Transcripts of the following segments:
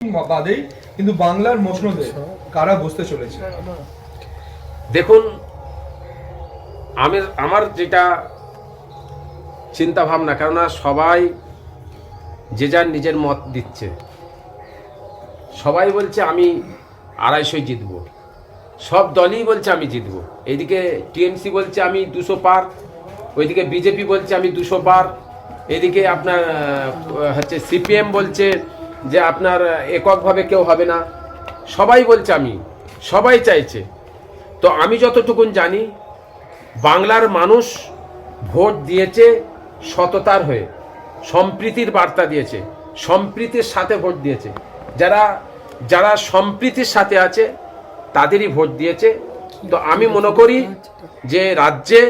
বাদেই কিন্তু বাংলার মসনদে কারা বসতে চলেছে? দেখুন, আমার যেটা চিন্তা ভাবনা, কেননা সবাই যে যার নিজের মত দিচ্ছে। সবাই বলছে আমি 250 জিতবো, সব দলই বলছে আমি জিতবো। এইদিকে টিএমসি বলছে আমি 200 পার, ওইদিকে বিজেপি বলছে আমি 200 পার, এদিকে আপনার হচ্ছে সিপিএম বলছে যে আপনার এককভাবে কেউ হবে না। সবাই বলছে আমি, সবাই চাইছে। তো আমি যতটুকুন জানি, বাংলার মানুষ ভোট দিয়েছে সততার হয়ে, সম্প্রীতির বার্তা দিয়েছে, সম্প্রীতির সাথে ভোট দিয়েছে। যারা যারা সম্প্রীতির সাথে আছে তাদেরই ভোট দিয়েছে। তো আমি মনে করি যে রাজ্যে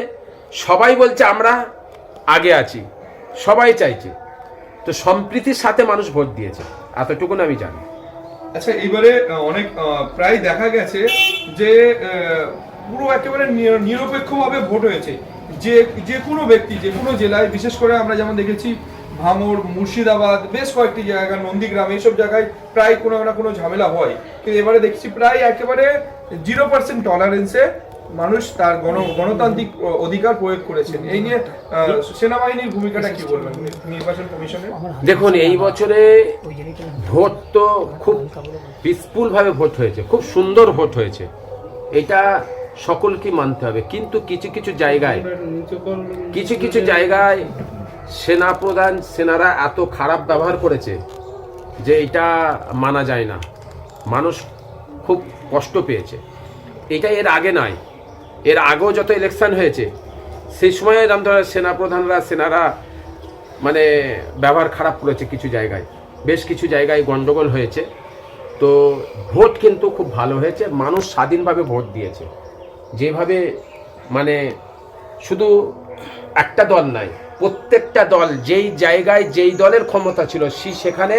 সবাই বলছে আমরা আগে আছি, সবাই চাইছে, তো সম্প্রীতির সাথে মানুষ ভোট দিয়েছে, এতটুকুন আমি জানি। আচ্ছা, এবারে অনেক প্রায় দেখা গেছে যে পুরো একেবারে নিরপেক্ষভাবে ভোট হয়েছে। যে কোনো ব্যক্তি যে কোনো জেলায়, বিশেষ করে আমরা যেমন দেখেছি ভাঙড়, মুর্শিদাবাদ, বেশ কয়েকটি জায়গা, নন্দীগ্রাম, এইসব জায়গায় প্রায় কোনো না কোনো ঝামেলা হয়। কিন্তু এবারে দেখছি প্রায় একেবারে 0% টলারেন্সে মানুষ তার গণতান্ত্রিক অধিকার প্রয়োগ করেছেন। এই নিয়ে সেনাবাহিনীর ভূমিকাটা কি বলবেন নির্বাচন কমিশনে? দেখুন, এই বছরে ভোট তো খুব পিসফুল ভাবে ভোট হয়েছে, খুব সুন্দর ভোট হয়েছে, এটা সকলকে মানতে হবে। কিন্তু কিছু কিছু জায়গায় সেনারা এত খারাপ ব্যবহার করেছে যে এটা মানা যায় না। মানুষ খুব কষ্ট পেয়েছে। এটা এর আগে নয়, এর আগেও যত ইলেকশন হয়েছে সেই সময় এরকম ধরনের সেনারা মানে ব্যবহার খারাপ করেছে। কিছু জায়গায়, বেশ কিছু জায়গায় গন্ডগোল হয়েছে। তো ভোট কিন্তু খুব ভালো হয়েছে, মানুষ স্বাধীনভাবে ভোট দিয়েছে। যেভাবে মানে শুধু একটা দল নয়, প্রত্যেকটা দল যেই জায়গায় যেই দলের ক্ষমতা ছিল সেখানে